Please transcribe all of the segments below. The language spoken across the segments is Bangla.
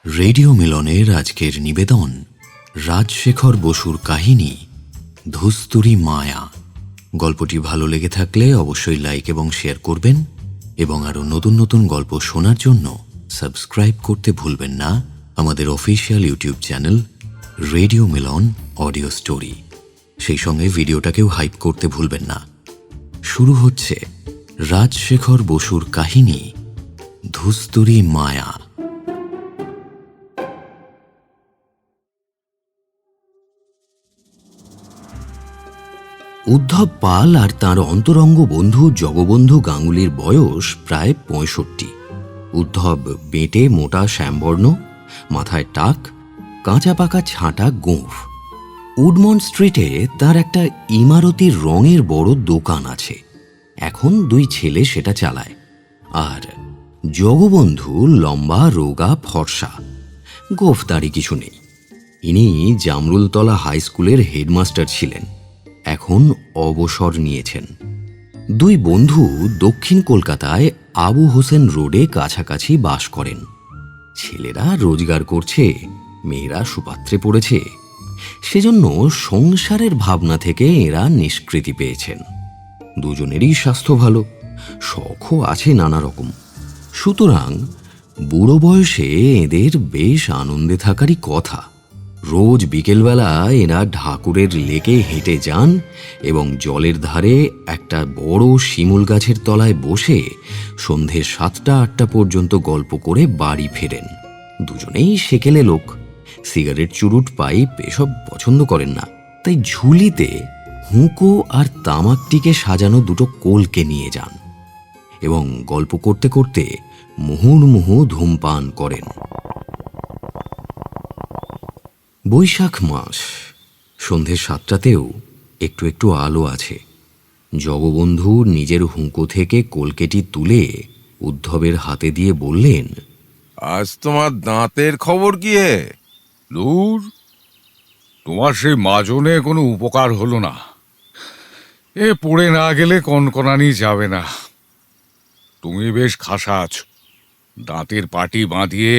রেডিও মিলনের আজকের নিবেদন রাজশেখর বসুর কাহিনী ধুস্তুরি মায়া। গল্পটি ভালো লেগে থাকলে অবশ্যই লাইক এবং শেয়ার করবেন এবং আরও নতুন নতুন গল্প শোনার জন্য সাবস্ক্রাইব করতে ভুলবেন না আমাদের official YouTube channel radio Milan audio story. সেই সঙ্গে ভিডিওটাকেও হাইপ করতে ভুলবেন না। শুরু হচ্ছে রাজশেখর বসুর কাহিনী ধুস্তুরি মায়া। উদ্ধব পাল আর তাঁর অন্তরঙ্গ বন্ধু জগবন্ধু গাঙ্গুলির বয়স প্রায় ৬৫। উদ্ধব বেঁটে মোটা শ্যামবর্ণ, মাথায় টাক, কাঁচা পাকা ছাঁটা গোঁফ। উডমন স্ট্রিটে তার একটা ইমারতির রঙের বড় দোকান আছে। এখন ২ ছেলে সেটা চালায়। আর জগবন্ধু লম্বা, রোগা, ফর্সা, গোঁফদাড়ি কিছু নেই। ইনি জামরুলতলা হাই স্কুলের হেডমাস্টার ছিলেন, এখন অবসর নিয়েছেন। ২ বন্ধু দক্ষিণ কলকাতায় আবু হোসেন রোডে কাছাকাছি বাস করেন। ছেলেরা রোজগার করছে, মেয়েরা সুপাত্রে পড়েছে, সেজন্য সংসারের ভাবনা থেকে এরা নিষ্কৃতি পেয়েছেন। দুজনেরই স্বাস্থ্য ভালো, শখও আছে নানা রকম। সুতরাং বুড়ো বয়সে এদের বেশ আনন্দে থাকারই কথা। রোজ বিকেলবেলা এরা ঢাকুরের লেকে হেঁটে যান এবং জলের ধারে একটা বড় শিমুল গাছের তলায় বসে সন্ধে ৭টা-৮টা পর্যন্ত গল্প করে বাড়ি ফেরেন। দুজনেই সেকেলে লোক, সিগারেট, চুরুট, পাইপ এসব পছন্দ করেন না। তাই ঝুলিতে হুঁকো আর তামাকটিকে সাজানো 2টো কোলকে নিয়ে যান এবং গল্প করতে করতে মুহুর্মুহু ধূমপান করেন। বৈশাখ মাস, সন্ধে 7টাতেও একটু একটু আলো আছে। জগবন্ধু নিজের হুঁকো থেকে কলকেটি তুলে উদ্ধবের হাতে দিয়ে বললেন, আজ তোমার দাঁতের খবর কি হে? দূর, তোমার সেই মাজনে কোনো উপকার হলো না। এ পড়ে না গেলে কনকনানি যাবে না। তুমি বেশ খাসা আছো। দাঁতের পাটি বাঁধিয়ে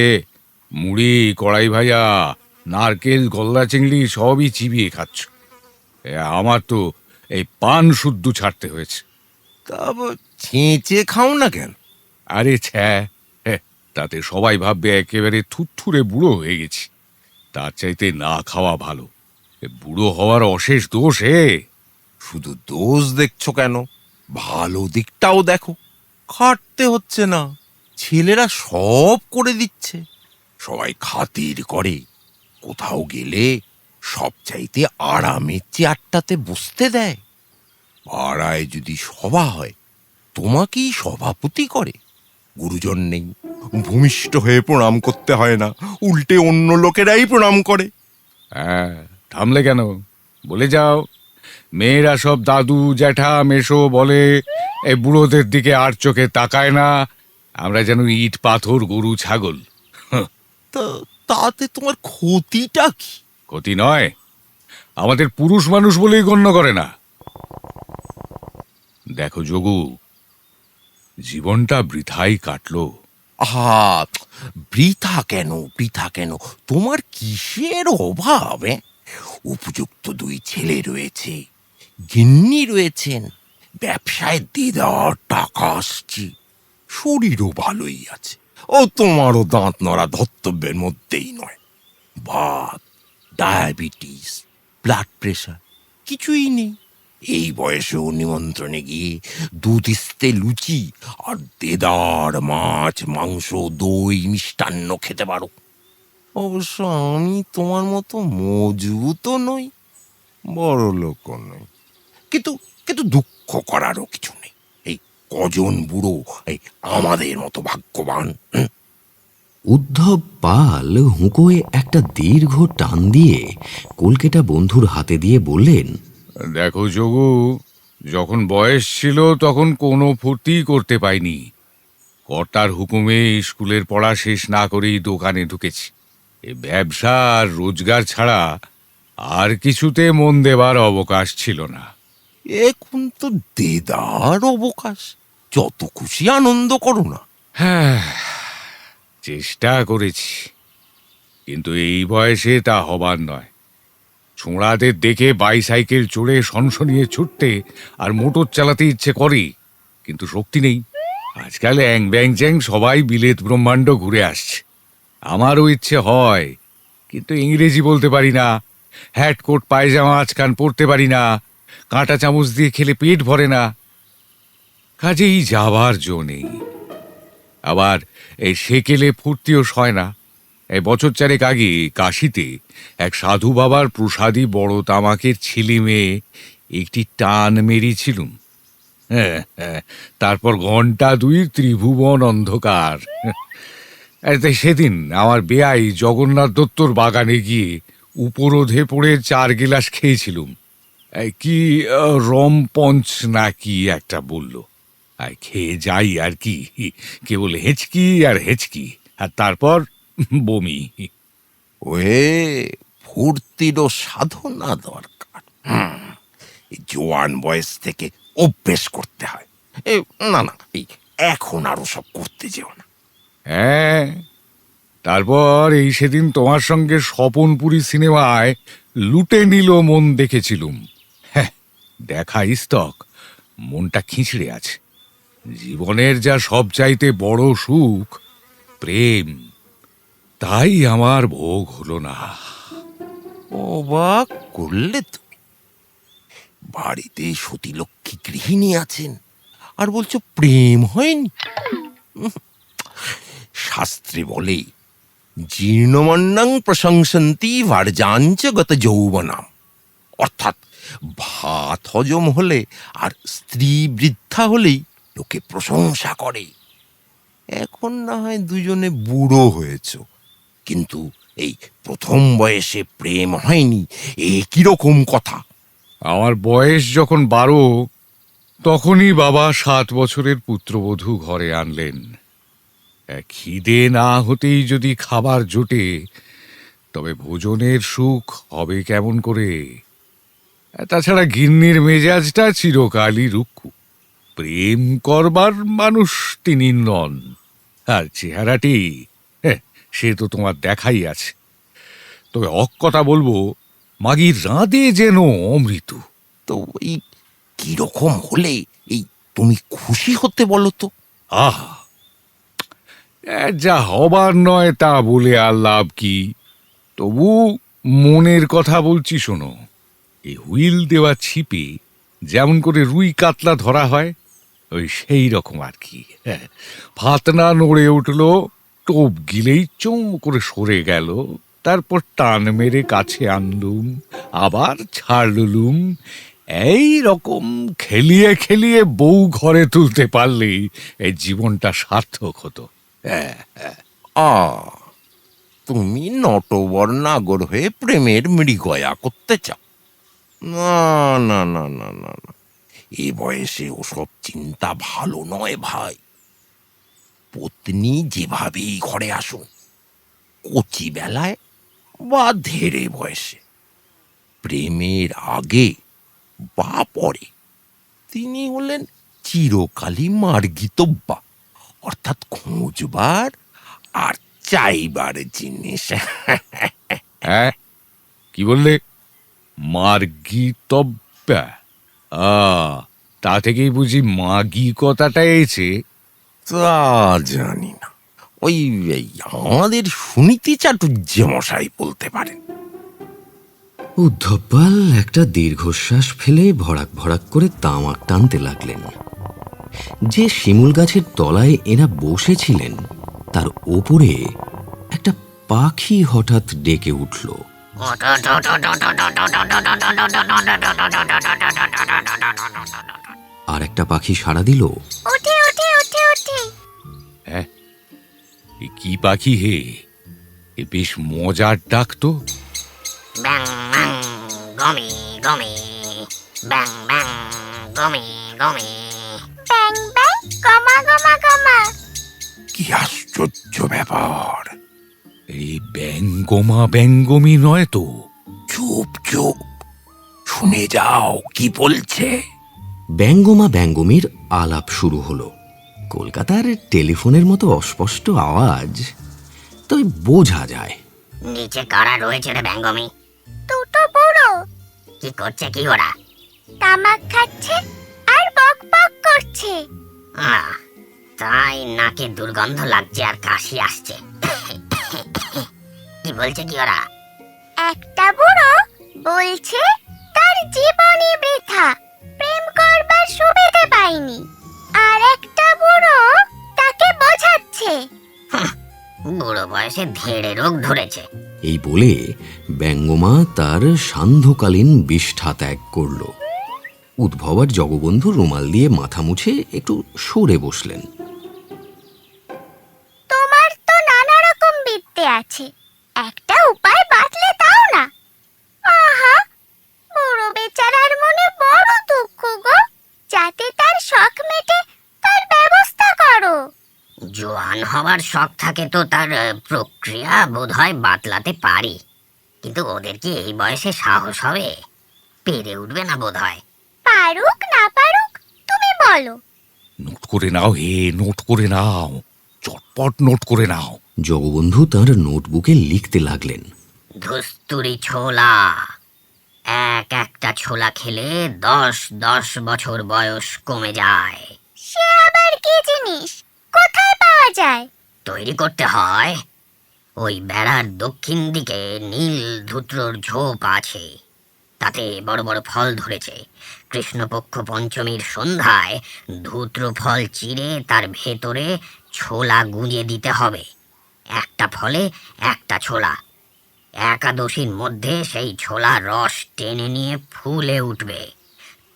মুড়ি, কড়াই ভাজা, নারকেল, গলদা চিংড়ি সবই চিবিয়ে খাচ্ছ। আমার তো এই পান শুদ্ধ ছাড়তে হয়েছে। তা ছেঁচে খাও না কেন? আরে ছ্যা, তাতে সবাই ভাববে একেবারে থুরথুরে বুড়ো হয়ে গেছি। তার চাইতে না খাওয়া ভালো। বুড়ো হওয়ার অশেষ দোষ হে। শুধু দোষ দেখছো কেন? ভালো দিকটাও দেখো। খাটতে হচ্ছে না, ছেলেরা সব করে দিচ্ছে। সবাই খাতির করে। কোথাও গেলে সব চাইতে আরামের চেয়ারটাতে বসতে দেয়। পাড়ায় যদি সভা হয়, তোমাকেই সভাপতি করে। গুরুজন নেই, ভূমিষ্ঠ হয়ে প্রণাম করতে হয় না, উল্টে অন্য লোকেরাই প্রণাম করে। হ্যাঁ, থামলে কেন? বলে যাও। মেয়েরা সব দাদু, জ্যাঠা, মেশো বলে। এই বুড়োদের দিকে আর চোখে তাকায় না। আমরা যেন ইট পাথর, গরু ছাগল। তাতে তোমার ক্ষতিটা কি? ক্ষতি নয়, আমাদের পুরুষ মানুষ বলেই গণ্য করে না। দেখো যোগু, জীবনটা বৃথাই কাটলো। আহা, বৃথা কেন, বৃথা কেন? তোমার কিসের অভাব? উপযুক্ত 2 ছেলে রয়েছে, গিন্নি রয়েছেন, ব্যবসায় দেদার টাকা আসছে, শরীরও ভালোই আছে। ও তোমারও দাঁত নড়া ধর্তব্যের মধ্যেই নয়। বাত, ডায়াবেটিস, ব্লাড প্রেশার কিছুই নেই। এই বয়সেও নিমন্ত্রণে গিয়ে 2 তিস্তে লুচি আর দেদার মাছ, মাংস, দই, মিষ্টান্ন খেতে পারো। অবশ্য আমি তোমার মতো মজবুতও নই, বড় লোকও নই, কিন্তু কিন্তু দুঃখ করারও কিছু নেই। এই কজন বুড়ো এই আমাদের মতো ভাগ্যবান। উদ্ধব পাল হুঁকোয় একটা দীর্ঘ টান দিয়ে কলকেটা বন্ধুর হাতে দিয়ে বললেন, দেখো যোগু, যখন বয়স ছিল তখন কোনো ফুর্তি করতে পাইনি। কর্তার হুকুমে স্কুলের পড়া শেষ না করেই দোকানে ঢুকেছি। এ ব্যবসা আর রোজগার ছাড়া আর কিছুতে মন দেবার অবকাশ ছিল না। এখন তো দেদার অবকাশ, যত খুশি আনন্দ করো না। হ্যাঁ, চেষ্টা করেছি, কিন্তু এই বয়সে তা হবার নয়। ছোঁড়াদের দেখে বাইসাইকেল চড়ে সনসনিয়ে ছুটতে আর মোটর চালাতে ইচ্ছে করে, কিন্তু শক্তি নেই। আজকাল অ্যাং ব্যাং চ্যাং সবাই বিলেত ব্রহ্মাণ্ড ঘুরে আসছে। আমারও ইচ্ছে হয়, কিন্তু ইংরেজি বলতে পারি না, হ্যাট কোট পায়জামা আজকাল পরতে পারি না, কাঁটা চামচ দিয়ে খেলে পেট ভরে না, কাজেই যাবার জো নেই। আবার এই সেকেলে ফুর্তিও সয় না। এই বছর চারেক আগে কাশিতে এক সাধু বাবার প্রসাদী বড় তামাকের ছেলে মেয়ে একটি টান মেরেছিলুম। তারপর ঘন্টা দুই ত্রিভুবন অন্ধকার। তাই সেদিন আমার বেয়াই জগন্নাথ দত্তর বাগানে গিয়ে উপরোধে পড়ে 4 গিলাস খেয়েছিলুম। কি রম পঞ্চ না কি একটা বলল, খেয়ে যাই আর কি, কেবল হেঁচকি আর হেঁচকি, আর তারপর বমি। ওয়ে, ফুর্তিরও সাধনা দরকার। এই জোয়ান বয়স থেকে অভ্যেস করতে হয়। না না, এই এখন আরো সব করতে যেও না। হ্যাঁ, তারপর এই সেদিন তোমার সঙ্গে স্বপনপুরী সিনেমায় লুটে নিল মন দেখেছিলুম। হ্যাঁ, দেখা ইস্তক, মনটা খিঁচড়ে আছে। জীবনের যা সবচাইতে বড় সুখ প্রেম, তাই আমার ভোগ হলো না। অবাক করলে তুমি। বাড়িতে সতীলক্ষ্মী গৃহিণী আছেন, আর বলছো প্রেম হয়নি? শাস্ত্রে বলে, জীর্ণমন্নং প্রশংসন্তি ভার্যাঞ্চ গত যৌবনাম। অর্থাৎ ভাত হজম হলে আর স্ত্রী বৃদ্ধা হলেই লোকে প্রশংসা করে। এখন না হয় দুজনে বুড়ো হয়েছ, কিন্তু এই প্রথম বয়সে প্রেম হয়নি, এ কিরকম কথা? আমার বয়স যখন 12, তখনই বাবা 7 বছরের পুত্রবধূ ঘরে আনলেন। খিদে না হতেই যদি খাবার জোটে, তবে ভোজনের সুখ হবে কেমন করে? তাছাড়া গিন্নির মেজাজটা চিরকালই রুক্ষ। প্রেম করবার মানুষ তিনি নন। আর চেহারাটি, সে তো তোমার দেখাই আছে। তবে কথা বলবো, মাগির রাঁধে যেন অমৃত। তো এই কিরকম হলে এই তুমি খুশি হতে বলো তো? আহা, যা হবার নয় তা বলে আর লাভ কি? তবু মনের কথা বলছি, শোনো। এই হুইল দেওয়া ছিপে যেমন করে রুই কাতলা ধরা হয়, ওই সেই রকম আর কি। ফাতনা নড়ে উঠলো, টোপ গিলেই চোঁ করে সরে গেল, তারপর টান মেরে কাছে আনলুম, আবার ছাড়লুম। এই রকম খেলিয়ে খেলিয়ে বউ ঘরে তুলতে পারলেই এই জীবনটা সার্থক হতো। আ তুমি নটবর নাগর হয়ে প্রেমের মৃগয়া করতে চাও? না না না না না না, এ বয়সে ওসব চিন্তা ভালো নয় ভাই। পত্নী যেভাবেই ঘরে আসুন, কচি বেলায় বা ধেড়ে বয়সে, প্রেমের আগে বা পরে, তিনি হলেন চিরকালই মার্গিতব্যা, অর্থাৎ খোঁজবার আর চাইবার জিনিস। হ্যাঁ, কি বললে? মার্গিতব্যা? তা থেকেই বুঝি মাগি কথাটা এসে? তা জানি না, ওই এই আমাদের সুনীতি চাটুর্য মশাই বলতে পারেন। উদ্ধবপাল একটা দীর্ঘশ্বাস ফেলে ভড়াক ভড়াক করে তামাক টানতে লাগলেন। যে শিমুল গাছের তলায় এরা বসেছিলেন, তার ওপরে একটা পাখি হঠাৎ ডেকে উঠল। আর একটা পাখি সাড়া দিল, হ্যাঁ, এ কি পাখি হে? এ বেশ মজার ডাক তো। Bang bang, gummy gummy. Bang bang, gummy gummy. Bang bang, goma goma goma. কি আশ্চর্য ব্যাপার! এই ব্যঙ্গমা ব্যঙ্গমি নয় তো? চুপ চুপ, শুনে যাও কি বলছে। ব্যঙ্গমা ব্যঙ্গমীর আলাপ শুরু হলো। কলকাতার টেলিফোনের মতো অস্পষ্ট আওয়াজ, তবে বোঝা যায়। নিচে কারা রয়েছে রে ব্যঙ্গমি? দুটো বুড়ো। কি করছে কি ওরা? তামাক খাচ্ছে আর বক বক করছে। তাই নাকে দুর্গন্ধ লাগছে আর কাশি আসছে। কি বলছে কি ওরা? একটা বুড়ো বলছে তার জীবনই বৃথা, প্রেম করবার সুবিধে পাইনি। আর একটা বুড়ো তাকে বোঝাচ্ছে। বুড়ো বয়সে ধেড়ে রোগ ধরেছে। এই বলে ব্যঙ্গমা তার সান্ধ্যকালীন বিষ্ঠা ত্যাগ করল। উদ্ভব আর জগবন্ধু রুমাল দিয়ে মাথা মুছে একটু সরে বসলেন। তোমার তো নানা রকম বিদ্যে আছে, একটা উপায় বাতলে দাও না। আহা, বুড়ো বেচারার মনে বড় দুঃখ গো, যাতে তার শখ মেটে তার ব্যবস্থা করো। জোয়ান হবার শখ থাকে তো তার প্রক্রিয়া বোধহয় বাতলাতে পারি, কিন্তু ওদের কি এই বয়সে সাহস হবে? পেরে উঠবে না বোধহয়। পারুক না পারুক তুমি বলো। নোট করে নাও হে, নোট করে নাও, চটপট নোট করে নাও। জগবন্ধু তার নোটবুকে লিখতে লাগলেন। ধুস্তুরি ছোলা, একটা ছোলা খেলে 10 বছর বয়স কমে যায়। সে আবার কি জিনিস, কোথায় পাওয়া যায়? তৈরি করতে হয়। ওই বেড়ার দক্ষিণ দিকে নীল ধুত্রর ঝোপ আছে, তাতে বড় বড় ফল ধরেছে। কৃষ্ণপক্ষ পঞ্চমীর সন্ধ্যায় ধুত্র ফল চিরে তার ভেতরে ছোলা গুঁজে দিতে হবে। একটা ফলে একটা ছোলা। একাদশীর মধ্যে সেই ছোলা রস টেনে নিয়ে ফুলে উঠবে,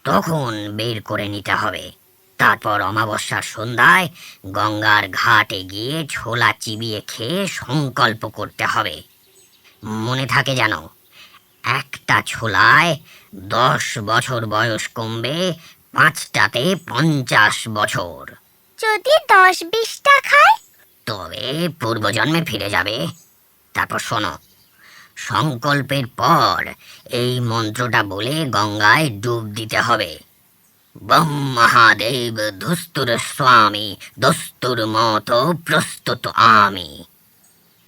তখন বের করে নিতে হবে। তারপর অমাবস্যার সন্ধ্যায় গঙ্গার ঘাটে গিয়ে ছোলা চিবিয়ে খেয়ে সংকল্প করতে হবে। মনে থাকে যেন, একটা ছোলায় 10 বছর বয়স কমবে, 5টাতে 50 বছর। যদি 10-20টা খায় তবে পূর্বজন্মে ফিরে যাবে। তারপর শোনো, সংকল্পের পর এই মন্ত্রটা বলে গঙ্গায় ডুব দিতে হবে। বম মহাদেব ধুস্তুর স্বামী, দস্তুর মতো প্রস্তুত আমি।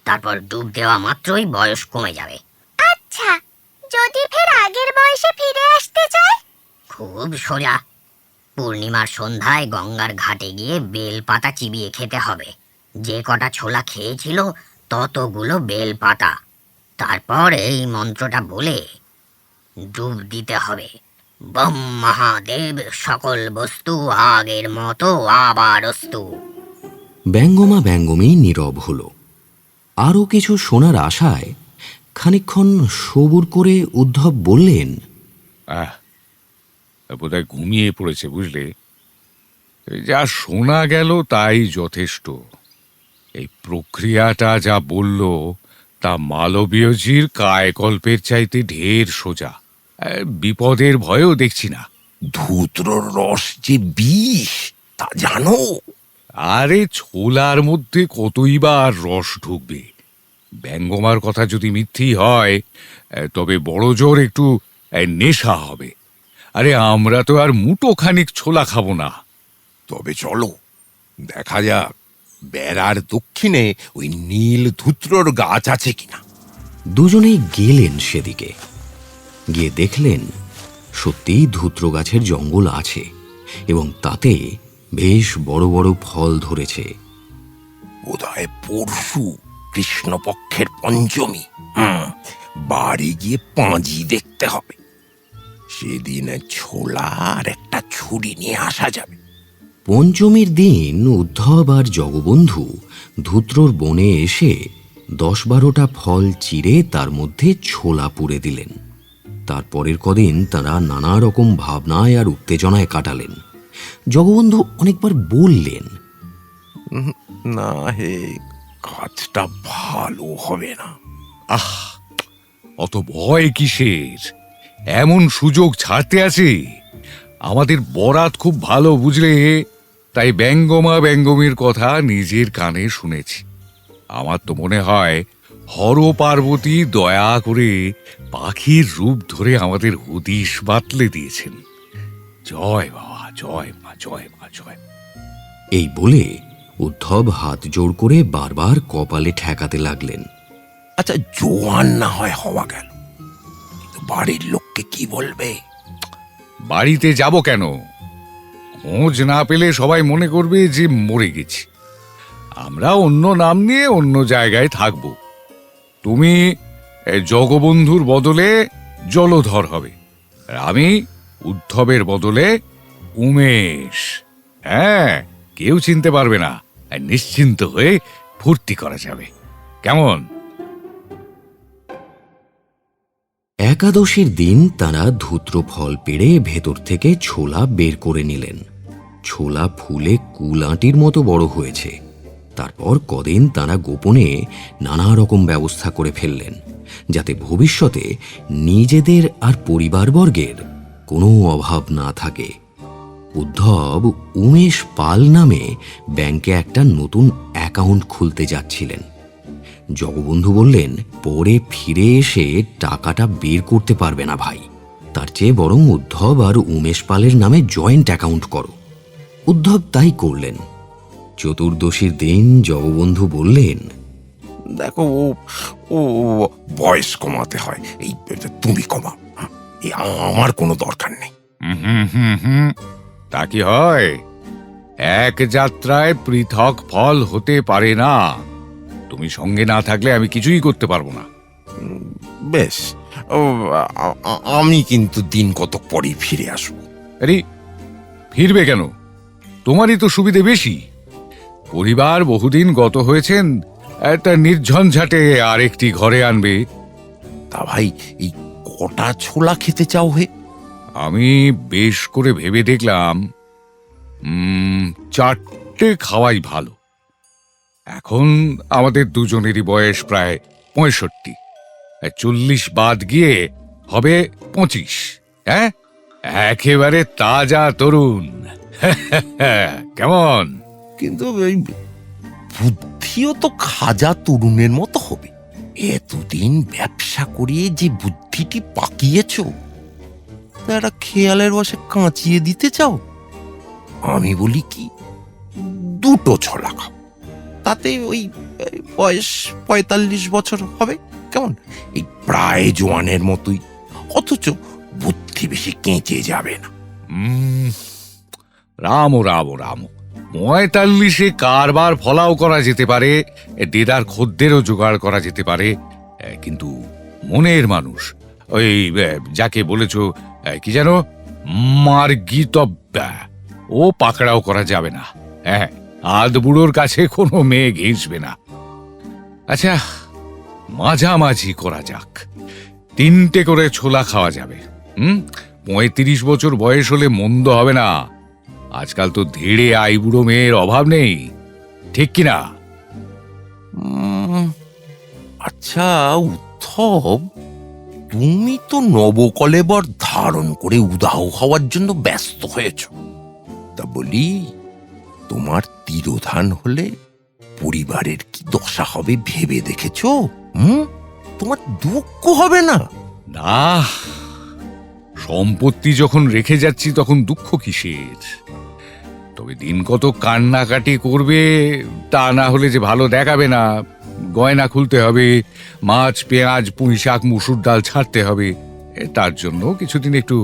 তারপর ডুব দেওয়া মাত্রই বয়স কমে যাবে। আচ্ছা, যদি ফের আগের বয়সে ফিরে আসতে চায়? খুব সোজা। পূর্ণিমার সন্ধ্যায় গঙ্গার ঘাটে গিয়ে বেল পাতা চিবিয়ে খেতে হবে। যে কটা ছোলা খেয়েছিল ততগুলো বেল পাতা। তারপর এই মন্ত্রটা বলে ডুব দিতে হবে। বম মহাদেব সকল বস্তু আগের মতো আবার অস্তু। ব্যঙ্গমা ব্যঙ্গমী নীরব হল। আরও কিছু শোনার আশায় খানিকক্ষণ সবুর করে উদ্ধব বললেন, বোধহয় ঘুমিয়ে পড়েছে, বুঝলে? যা শোনা গেল তাই যথেষ্ট। এই প্রক্রিয়াটা যা বলল তা মালবীয়জির কায়কল্পের চাইতে ঢের সোজা। বিপদের ভয়ও দেখছি না। ধুত্রর রস যে বিষ তা জানো? আরে ছোলার মধ্যে কতই বা আর রস ঢুকবে? ব্যঙ্গমার কথা যদি মিথ্যেই হয়, তবে বড় জোর একটু নেশা হবে। আরে আমরা তো আর মুটো খানিক ছোলা খাবো না। তবে চলো দেখা যাক বেড়ার দক্ষিণে ওই নীল ধুত্রর গাছ আছে কিনা। দুজনেই গেলেন সেদিকে। গিয়ে দেখলেন সত্যিই ধুত্র গাছের জঙ্গল আছে এবং তাতে বেশ বড় বড় ফল ধরেছে। বোধহয় পরশু কৃষ্ণপক্ষের পঞ্চমী। বাড়ি গিয়ে পাঁজি দেখতে হবে। সেদিন ছোলা আর একটা ছুরি নিয়ে আসা যাবে। পঞ্চমীর দিন উদ্ধব আর জগবন্ধু ধুত্রর বনে এসে 10-12টা ফল চিরে তার মধ্যে ছোলা পুরে দিলেন। তারপরের কদিন তারা নানা রকম ভাবনায় আর উত্তেজনায় কাটালেন। জগবন্ধু অনেকবার বললেন, না হে, কাজটা ভালো হবে না। আহ, অত ভয় কিসের? এমন সুযোগ ছাড়তে আছে? আমাদের বরাত খুব ভালো, বুঝলে? তাই ব্যঙ্গমা ব্যঙ্গমীর কথা নিজের কানে শুনেছি। আমার তো মনে হয় হর পার্বতী দয়া করে পাখির রূপ ধরে আমাদের হদিশ বাতলে দিয়েছেন। জয় বাবা, জয় মা, জয় মা, জয় মা। এই বলে উদ্ধব হাত জোড় করে বারবার কপালে ঠেকাতে লাগলেন। আচ্ছা, জোয়ান না হয় হওয়া গেল, কিন্তু বাড়ির লোককে কি বলবে? বাড়িতে যাব কেন? খোঁজ না পেলে সবাই মনে করবে যে মরে গেছি। আমরা অন্য নাম নিয়ে অন্য জায়গায় থাকব। তুমি জগবন্ধুর বদলে জলধর হবে, আর আমি উদ্ধবের বদলে উমেশ। হ্যাঁ, কেউ চিনতে পারবে না, আর নিশ্চিন্ত হয়ে ফুর্তি করা যাবে। কেমন? একাদশীর দিন তারা ধূত্র ফল পেড়ে ভেতর থেকে ছোলা বের করে নিলেন। ছোলা ফুলে কুলাটির মতো বড় হয়েছে। তারপর কদিন তারা গোপনে নানা রকম ব্যবস্থা করে ফেললেন, যাতে ভবিষ্যতে নিজেদের আর পরিবারবর্গের কোনো অভাব না থাকে। উদ্ধব উমেশ পাল নামে ব্যাংকে একটা নতুন অ্যাকাউন্ট খুলতে যাচ্ছিলেন। জগবন্ধু বললেন, পরে ফিরে এসে টাকাটা বের করতে পারবে না ভাই, তার চেয়ে বরং উদ্ধব আর উমেশ পালের নামে জয়েন্ট অ্যাকাউন্ট করো। উদ্ধব তাই করলেন। চতুর্দশীর দিন জগবন্ধু বললেন, দেখো, ও ও বয়স কমাতে হয়, এই তুমি কমাও, এই আমার কোনো দরকার নেই। তা কি হয়? এক যাত্রায় পৃথক ফল হতে পারে না। তুমি সঙ্গে না থাকলে আমি কিছুই করতে পারবো না। বেশ, আমি কিন্তু দিন কতক পরেই ফিরে আসবো। আরে, ফিরবে কেন? তোমারই তো সুবিধে বেশি। পরিবার বহুদিন গত হয়েছেন, একটা নির্ঝঞ্ঝাটে আরেকটি ঘরে আনবে। তা ভাই, এই কটা ছোলা খেতে চাও হে? আমি বেশ করে ভেবে দেখলাম, 4টে খাওয়াই ভালো। এখন আমাদের দুজনেরই বয়স প্রায় 65, 40 বাদ গিয়ে হবে 25। হ্যাঁ, একেবারে তাজা তরুণ। কেমন? কিন্তু এই বুদ্ধিও তো খাজা তরুণের মতো হবে। এতদিন ব্যবসা করিয়ে যে বুদ্ধিটি পাকিয়েছ, তা একটা খেয়ালের বসে কাঁচিয়ে দিতে চাও? আমি বলি কি, 2টো ছোলা খাও, তাতে ওই বয়স 45 বছর হবে। কেমন? এই প্রায় জোয়ানের মতোই, অথচ বুদ্ধি বেশি কেঁচে যাবে না। রাম রাম রাম, 45-এ কারবার ফলাও করা যেতে পারে, দেদার খদ্দেরও জোগাড় করা যেতে পারে, কিন্তু মনের মানুষ, ওই যাকে বলেছ কি যেন, মার্গিতব্যা, ও পাকড়াও করা যাবে না। হ্যাঁ, আধ বুড়োর কাছে কোনো মেয়ে ঘেঁষবে না। আচ্ছা, মাঝামাঝি করা যাক, 3টে করে ছোলা খাওয়া যাবে। 35 বছর বয়স হলে মন্দ হবে না। আজকাল তো ধীরে আইবুড়ো মেয়ের অভাব নেই, ঠিক কিনা? আচ্ছা উদ্ধব, তুমি তো নবকলেবর ধারণ করে উদাহ হওয়ার জন্য ব্যস্ত হয়েছ। তা বলি, তোমার তিরোধান হলে পরিবারের কি দশা হবে ভেবে দেখেছ? তোমার দুঃখ হবে না? না, সম্পত্তি যখন রেখে যাচ্ছি তখন দুঃখ কিসের? তবে দিন কত কান্নাকাটি করবে, তা না হলে যে ভালো দেখাবে না। গয়না খুলতে হবে, মাছ পেঁয়াজ পুঁই শাক মুসুর ডাল ছাড়তে হবে, তার জন্য কিছুদিন একটু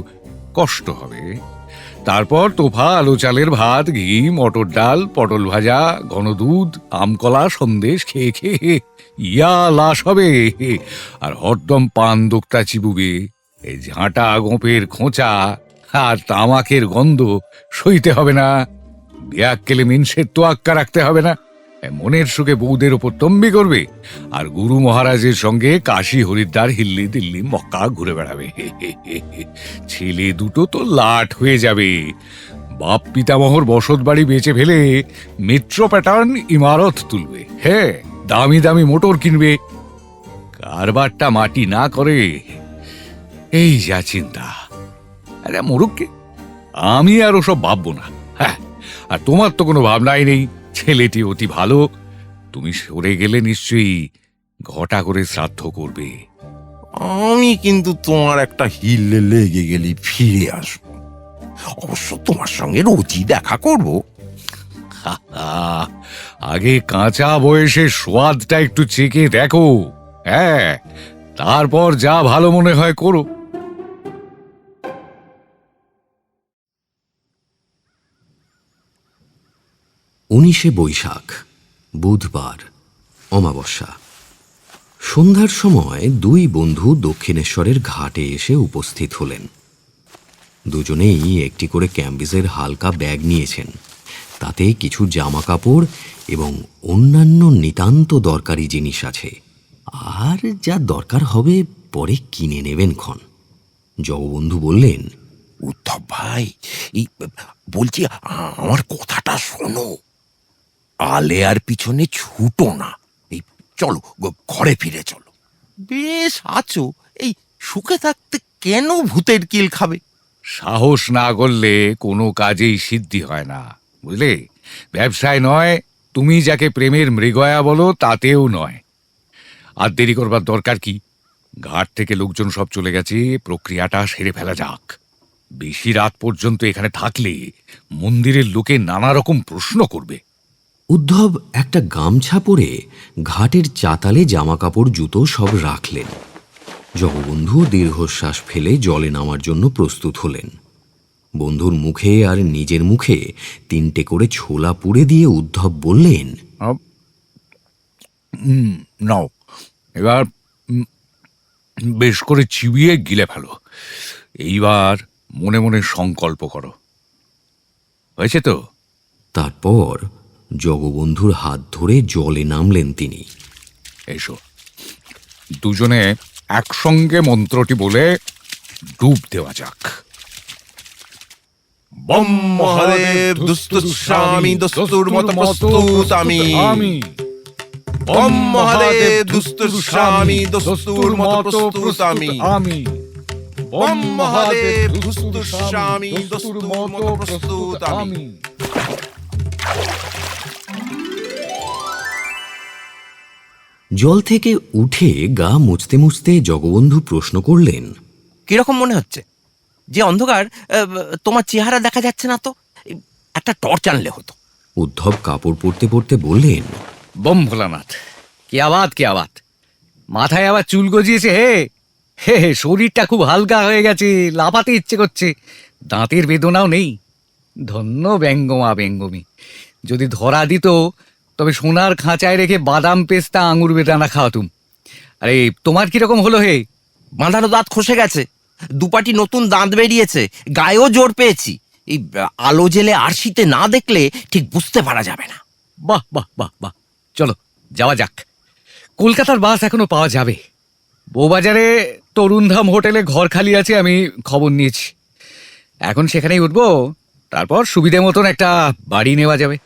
কষ্ট হবে। তারপর তোফা আলো চালের ভাত, ঘি, মটর ডাল, পটল ভাজা, ঘন দুধ, আমকলা সন্দেশ খেয়ে খেয়ে ইয়া লাশ হবে, আর হরদম পান দোক্তা চিবুবে। এই ঝাঁটা গোপের খোঁচা আর তামাকের গন্ধ সইতে হবে না। বিয়াক্কেলে মিনসের তোয়াক্কা রাখতে হবে না। মনের সুখে বউদের ওপর তম্বি করবে, আর গুরু মহারাজের সঙ্গে কাশী হরিদ্বার হিল্লি দিল্লি মক্কা ঘুরে বেড়াবে। ছেলে দুটো তো লাট হয়ে যাবে। বাপ পিতামহর বসত বাড়ি বেচে ফেলে মেট্রো প্যাটার্ন ইমারত তুলবে। হ্যাঁ, দামি দামি মোটর কিনবে। কারবারটা মাটি না করে এই যা চিন্তা। আরে মরুককে, আমি আর ওসব ভাববো না। হ্যাঁ, আর তোমার তো কোনো ভাবনাই নেই। ছেলেটি অতি ভালো, তুমি সরে গেলে নিশ্চয়ই ঘটা করে শ্রাদ্ধ করবে। আমি কিন্তু তোমার একটা হিলে লেগে গেলে ফিরে আসবো। অবশ্য তোমার সঙ্গে রোজই দেখা করব। আগে কাঁচা বয়সে সোয়াদটা একটু চেখে দেখো, হ্যাঁ, তারপর যা ভালো মনে হয় করো। 19শে বৈশাখ, বুধবার, অমাবস্যা। সন্ধ্যার সময় দুই বন্ধু দক্ষিণেশ্বরের ঘাটে এসে উপস্থিত হলেন। দুজনেই একটি করে ক্যাম্বিসের হালকা ব্যাগ নিয়েছেন। তাতে কিছু জামা কাপড় এবং অন্যান্য নিতান্ত দরকারি জিনিস আছে। আর যা দরকার হবে পরে কিনে নেবেন ক্ষণ। জগবন্ধু বললেন, উদ্ধব ভাই, এই বলছি, আমার কথাটা শোনো। আলেয়ার পিছনে ছুটো না। এই চলো, ঘরে ফিরে চলো। বেশ আছো, এই সুখে থাকতে কেন ভূতের কিল খাবে? সাহস না করলে কোনো কাজেই সিদ্ধি হয় না, বুঝলে? ব্যবসায় নয়, তুমি যাকে প্রেমের মৃগয়া বলো তাতেও নয়। আর দেরি করবার দরকার কি? ঘাট থেকে লোকজন সব চলে গেছে, প্রক্রিয়াটা সেরে ফেলা যাক। বেশি রাত পর্যন্ত এখানে থাকলে মন্দিরের লোকে নানা রকম প্রশ্ন করবে। উদ্ধব একটা গামছা পরে ঘাটের চাতালে জামাকাপড় জুতো সব রাখলেন। জগবন্ধু দীর্ঘশ্বাস ফেলে জলে নামার জন্য প্রস্তুত হলেন। বন্ধুর মুখে আর নিজের মুখে 3টে করে ছোলা পুড়ে দিয়ে উদ্ধব বললেন, নাও, এবার বেশ করে চিবিয়ে গিলে ফেলো। এইবার মনে মনে সংকল্প করো। হয়েছে তো? তারপর জগবন্ধুর হাত ধরে জলে নামলেন তিনি। এসো, দুজনে একসঙ্গে মন্ত্রটি বলে ডুব দেওয়া যাক। বম মহাদেব দুস্তুস্বামী দস্তুর মত প্রস্তুত আমি। বম মহাদেব দুস্তুস্বামী দস্তুর মত প্রস্তুত আমি। বম মহাদেব দুস্তুস্বামী দস্তুর মত প্রস্তুত আমি। জল থেকে উঠে গা মুছতে মুছতে জগবন্ধু প্রশ্ন করলেন, কিরকম মনে হচ্ছে? যে অন্ধকার, তোমার চেহারা দেখা যাচ্ছে না তো? একটা টর্চ আনলে হতো। উদ্ধব কাপড় পরতে পরতে বললেন, বম ভোলানাথ, কি আবাদ কি আবাদ! মাথায় আবার চুল গজিয়েছে হে। হে হে, শরীরটা খুব হালকা হয়ে গেছে, লাফাতে ইচ্ছে করছে, দাঁতের বেদনাও নেই। ধন্য ব্যঙ্গমা ব্যঙ্গমী! যদি ধরা দিত তবে সোনার খাঁচায় রেখে বাদাম পেস্তা আঙুর বেদানা খাওয়াতুম। আরে তোমার কিরকম হলো হে? বাঁধানো দাঁত খসে গেছে, দুপাটি নতুন দাঁত বেরিয়েছে, গায়েও জোর পেয়েছি। এই আলো জেলে আরশিতে না দেখলে ঠিক বুঝতে পারা যাবে না। বাহ বাহ বাহ বাহ! চলো যাওয়া যাক। কলকাতার বাস এখনো পাওয়া যাবে। বউবাজারে তরুণধাম হোটেলে ঘর খালি আছে, আমি খবর নিয়েছি। এখন সেখানেই উঠবো, তারপর সুবিধে মতন একটা বাড়ি নেওয়া যাবে।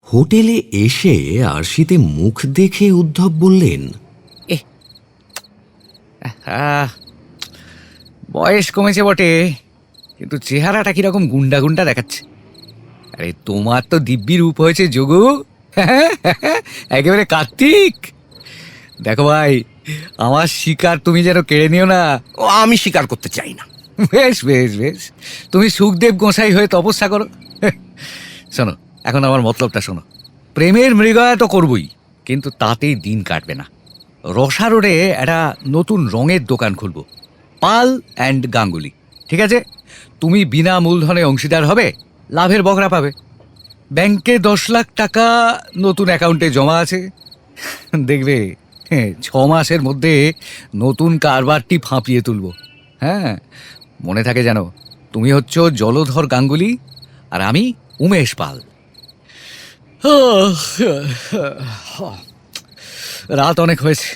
হোটেলে এসে আরশিতে মুখ দেখে উদ্ধব বললেন, বয়স কমেছে বটে, কিন্তু চেহারাটা কিরকম গুন্ডা গুন্ডা দেখাচ্ছে। আরে তোমার তো দিব্যি রূপ হয়েছে যোগু, একেবারে কার্তিক। দেখো ভাই, আমার শিকার তুমি যেন কেড়ে নিও না। ও, আমি স্বীকার করতে চাই না। বেশ বেশ বেশ, তুমি সুখদেব গোসাই হয়ে তপস্যা করো। শোনো, এখন আমার মতলবটা শোনো। প্রেমের মৃগয়া তো করবই, কিন্তু তাতেই দিন কাটবে না। রসা রোডে একটা নতুন রঙের দোকান খুলবো, পাল অ্যান্ড গাঙ্গুলি। ঠিক আছে? তুমি বিনা মূলধনে অংশীদার হবে, লাভের বকরা পাবে। ব্যাংকে 10 লাখ টাকা নতুন অ্যাকাউন্টে জমা আছে। দেখবে 6 মাসের মধ্যে নতুন কারবারটি ফাঁপিয়ে তুলব। হ্যাঁ, মনে থাকে যেন, তুমি হচ্ছ জলধর গাঙ্গুলি আর আমি উমেশ পাল। রাত অনেক হয়েছে,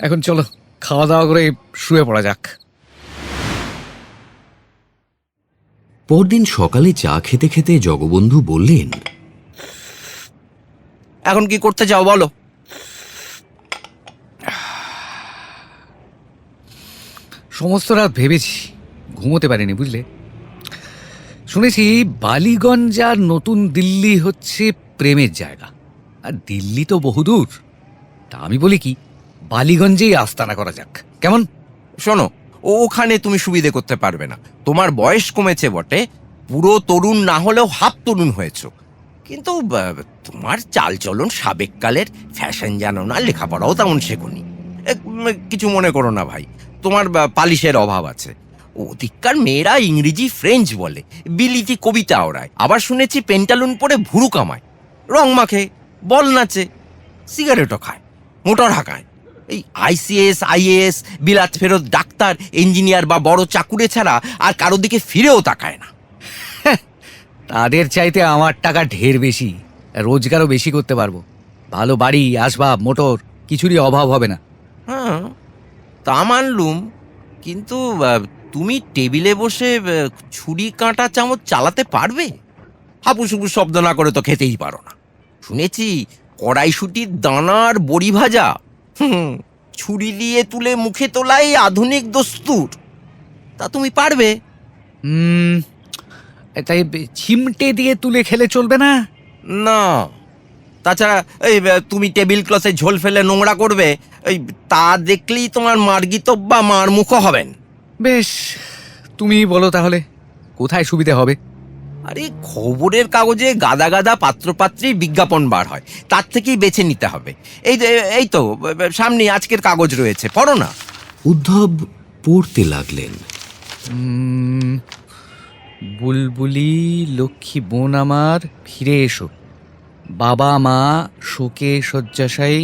এখন চলো খাওয়া দাওয়া করে শুয়ে পড়া যাক। পরদিন সকালে চা খেতে খেতে জগবন্ধু বললেন, এখন কি করতে চাও বলো? সমস্ত রাত ভেবেছি, ঘুমোতে পারিনি, বুঝলে? শুনেছি বালিগঞ্জ আর নতুন দিল্লি হচ্ছে প্রেমের জায়গা, আর দিল্লি তো বহুদূর। তা আমি বলি কি, বালিগঞ্জেই আস্তানা করা যাক, কেমন? শোনো, ওখানে তুমি সুবিধে করতে পারবে না। তোমার বয়স কমেছে বটে, পুরো তরুণ না হলেও হাফ তরুণ হয়েছ, কিন্তু তোমার চালচলন সাবেককালের, ফ্যাশন জানো না, লেখাপড়াও তেমন শেখোনি। কিছু মনে করো না ভাই, তোমার পালিশের অভাব আছে। ওদিককার মেয়েরা ইংরেজি ফ্রেঞ্চ বলে, বিলিতি কবিতা ওড়ায়, আবার শুনেছি পেন্টালুন পরে ভুরু কামায়, রং মাখে, বল নাচে, সিগারেটও খায়, মোটর হাঁকায়। এই আইসিএস, আইএএস, বিলাত ফেরত ডাক্তার, ইঞ্জিনিয়ার বা বড় চাকুরে ছাড়া আর কারো দিকে ফিরেও তাকায় না। তাদের চাইতে আমার টাকা ঢের বেশি, রোজগারও বেশি করতে পারবো। ভালো বাড়ি, আসবাব, মোটর, কিছুরই অভাব হবে না। হ্যাঁ, তা মানলুম, কিন্তু তুমি টেবিলে বসে ছুরি কাঁটা চামচ চালাতে পারবে? হাপুসুপু শব্দ না করে তো খেতেই পারো না। শুনেছি কড়াইশুটির দানার বড়ি ভাজা ছুরি দিয়ে তুলে মুখে তোলাই আধুনিক দস্তুর। তা তুমি পারবে? তাই চিমটে দিয়ে তুলে খেলে চলবে না? না। তাছাড়া এই তুমি টেবিল ক্লথে ঝোল ফেলে নোংরা করবে, এই তা দেখলেই তোমার মার্গিতব বা মারমুখ হবেন। বেশ, তুমি বলো তাহলে কোথায় সুবিধা হবে? আরে খবরের কাগজে গাদা গাদা পাত্রপাত্রীর বিজ্ঞাপন বার হয়, তার থেকেই বেছে নিতে হবে। এই তো সামনে আজকের কাগজ রয়েছে, পড়ো না। উদ্ধব পড়তে লাগলেন। বুলবুলি লক্ষ্মী বোন আমার ফিরে এসো, বাবা মা শোকে শয্যাশায়ী,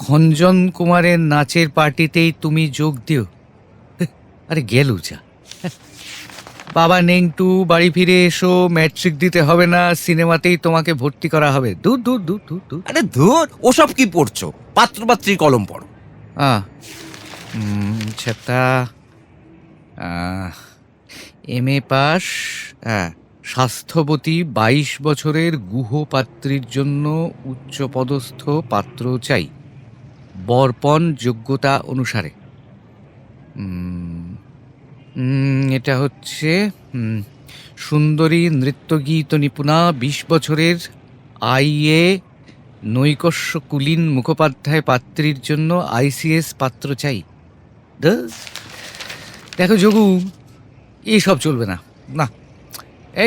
খঞ্জন কুমারের নাচের পার্টিতেই তুমি যোগ দিও। আরে গেলু যা। বাবা নেংটু বাড়ি ফিরে এসো, ম্যাট্রিক দিতে হবে না, সিনেমাতেই তোমাকে ভর্তি করা হবে। দূর দূর দূর দূর দূর। আরে ধুর, ওসব কি পড়ছো? পাত্রপাত্রীর কলম পড়ো। তা MA পাস, স্বাস্থ্যবতী 22 বছরের গুহপাত্রীর জন্য উচ্চপদস্থ পাত্র চাই, বরপণ যোগ্যতা অনুসারে। এটা হচ্ছে সুন্দরী নৃত্যগীত নিপুণা 20 বছরের IA নৈকস্য কুলীন মুখোপাধ্যায় পাত্রীর জন্য ICS পাত্র চাই। দেখো যোগু, এইসব চলবে না। না,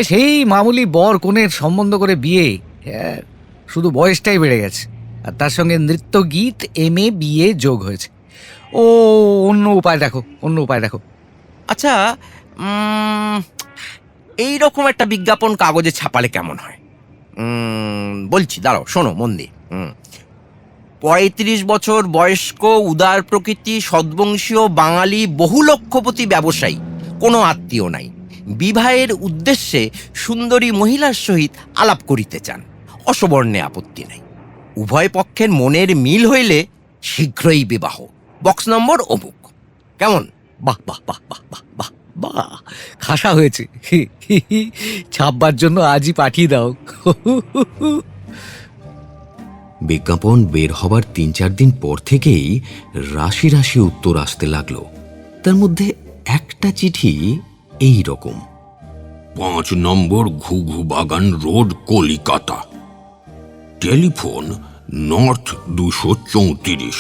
সেই মামুলি বর কনের সম্বন্ধ করে বিয়ে, শুধু বয়সটাই বেড়ে গেছে, আর তার সঙ্গে নৃত্যগীত MA BA যোগ হয়েছে। অন্য উপায় দেখো, অন্য উপায় দেখো। আচ্ছা, এইরকম একটা বিজ্ঞাপন কাগজে ছাপালে কেমন হয়? বলছি, দাঁড়াও, শোনো মন দিয়ে। 35 বছর বয়স্ক, উদার প্রকৃতি, সদ্বংশীয় বাঙালি, বহুলক্ষপতি ব্যবসায়ী, কোনো আত্মীয় নাই, বিবাহের উদ্দেশ্যে সুন্দরী মহিলার সহিত আলাপ করিতে চান, অসবর্ণে আপত্তি নাই, উভয় পক্ষের মনের মিল হইলে শীঘ্রই বিবাহ, বক্স নম্বর অমুক। কেমন? বাহ বাহ বাহ বাহ বাহ বাহ বাহ, খাসা হয়েছে। ছাপবার জন্য আজই পাঠিয়ে দাও। বিজ্ঞাপন বের হবার 3-4 দিন পর থেকেই রাশি রাশি উত্তর আসতে লাগলো। তার মধ্যে একটা চিঠি এই রকম: 5 নম্বর ঘুঘু বাগান রোড, কলিকাতা। Telephone north 234।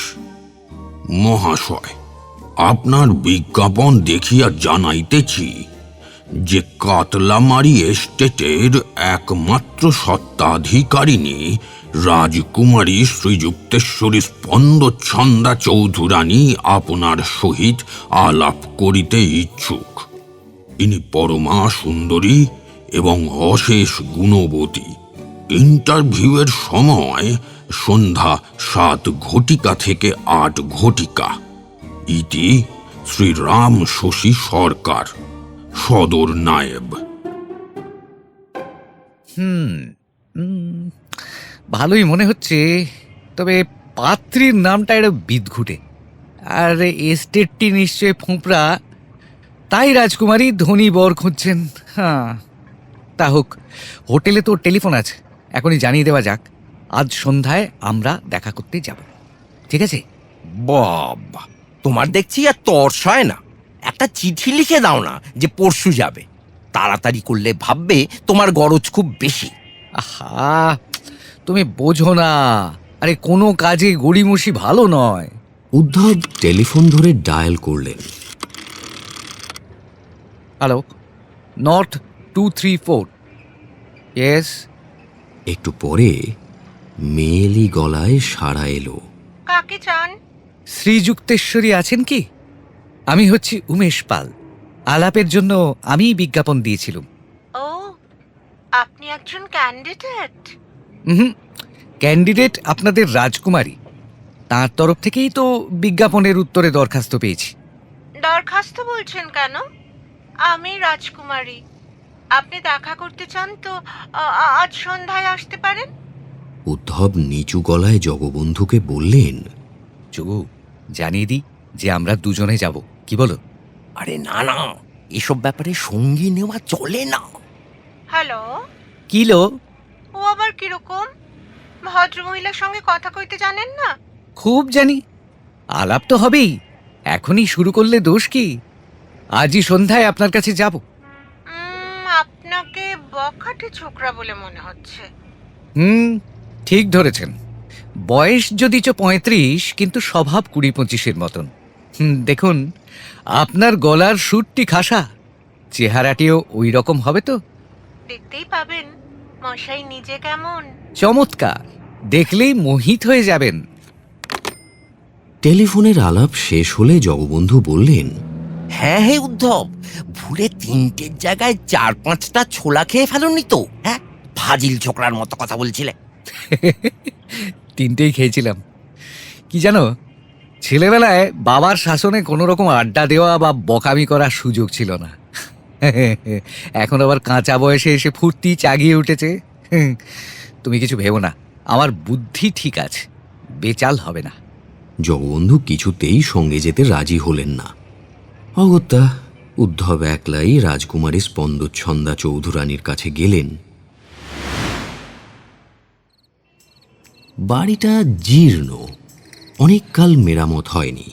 মহাশয়, আপনার বিজ্ঞাপন দেখিয়া জানাইতেছি যে কাতলামারি এস্টেটের একমাত্র সত্ত্বাধিকারিণী রাজকুমারী শ্রীযুক্তেশ্বরী স্পন্দছন্দা চৌধুরানী আপনার সহিত আলাপ করিতে ইচ্ছুক। ইনি পরমা সুন্দরী এবং অশেষ গুণবতী। ইন্টারভিউয়ের সময় সন্ধ্যা 7 ঘটিকা থেকে 8 ঘটিকা। ইতি শ্রীরাম শশী সরকার, সদর নায়েব। ভালোই মনে হচ্ছে, তবে পাত্রীর নামটা একটা বিদঘুটে, আর এস্টেটটি নিশ্চয় ফোঁপড়া, তাই রাজকুমারী ধনী বর খুঁজছেন। হ্যাঁ, তা হোক, হোটেলে তো টেলিফোন আছে, এখনই জানিয়ে দেওয়া যাক। আজ সন্ধ্যায় আমরা দেখা করতে যাব, ঠিক আছে? বাবা, তোমার দেখছি আর তর্স হয় না। একটা চিঠি লিখে দাও না যে পরশু যাবে, তাড়াতাড়ি করলে ভাববে তোমার গরজ খুব বেশি। আহা, তুমি বোঝো না, আরে কোনো কাজে গড়িমসি ভালো নয়। উদ্ধব টেলিফোন ধরে ডায়াল করলেন। Hello, north 234। ইয়েস। একটু পরে মেয়েলি গলায় সাড়া এলো। কাকে চান? শ্রীযুক্তেশ্বরী আছেন কি? আমি হচ্ছি উমেশ পাল। আলাপের জন্য আমি বিজ্ঞাপন দিয়েছিলাম। ও, আপনি একজন ক্যান্ডিডেট? হুম, ক্যান্ডিডেট আপনাদের রাজকুমারী। তার তরফ থেকেই তো বিজ্ঞাপনের উত্তরে দরখাস্ত পেয়েছি। দরখাস্ত বলছেন কেন? আমি রাজকুমারী। আপনি দেখা করতে চান তো আজ সন্ধ্যায় আসতে পারেন। উদ্ধব নিচু গলায় জগবন্ধুকে বললেন, যোগু, জানিয়ে দিই যে আমরা দুজনে যাব, কি বলো? আরে না না, এসব ব্যাপারে সঙ্গী নেওয়া চলে না। Hello, kilo? ও আবার কিরকম? ভদ্রমহিলার সঙ্গে কথা কইতে জানেন না? খুব জানি, আলাপ তো হবেই। এখনই শুরু করলে দোষ কি? আজই সন্ধ্যায় আপনার কাছে যাব। আপনাকে বখাটে ছোকরা বলে মনে হচ্ছে। হুম, ঠিক ধরেছেন। বয়স যদিচ 35, কিন্তু স্বভাব 20-25-এর মতন। দেখুন, আপনার গলার সুরটি খাসা, চেহারাটিও ওই রকম হবে তো। দেখতেই পাবেন মশাই নিজে কেমন। চমৎকার, দেখলেই মোহিত হয়ে যাবেন। টেলিফোনের আলাপ শেষ হলে জগবন্ধু বললেন, হ্যাঁ হ্যাঁ উদ্ধব, ভুলে 3টের জায়গায় 4-5টা ছোলা খেয়ে ফেলনি তো? হ্যাঁ, ফাজিল ছোকরার মতো কথা বলছিলে। 3টেই খেয়েছিলাম। কি জানো, ছেলেবেলায় বাবার শাসনে কোনো রকম আড্ডা দেওয়া বা বকামি করার সুযোগ ছিল না। এখন আবার কাঁচা বয়সে এসে ফুর্তি চাগিয়ে উঠেছে। তুমি কিছু ভেবো না, আমার বুদ্ধি ঠিক আছে, বেচাল হবে না। জগবন্ধু কিছুতেই সঙ্গে যেতে রাজি হলেন না। অগত্যা উদ্ধব একলাই রাজকুমারী স্পন্দচ্ছন্দা চৌধুরানীর কাছে গেলেন। বাড়িটা জীর্ণ, অনেককাল মেরামত হয়নি।